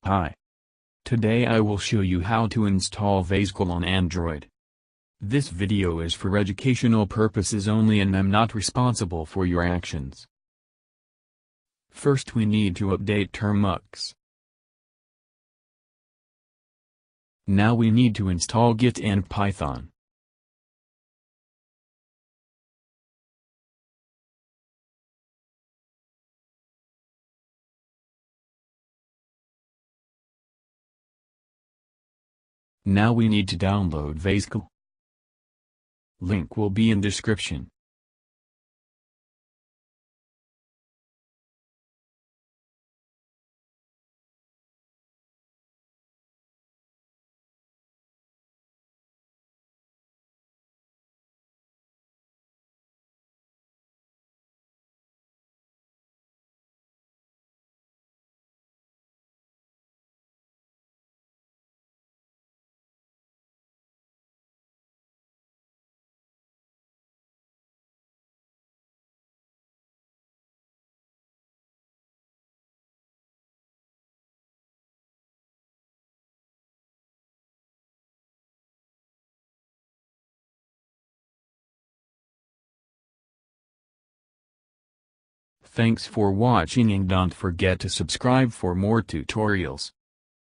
Hi. Today I will show you how to install viSQL on Android. This video is for educational purposes only and I'm not responsible for your actions. First we need to update Termux. Now we need to install Git and Python. Now we need to download viSQL. Link will be in description. Thanks for watching and don't forget to subscribe for more tutorials.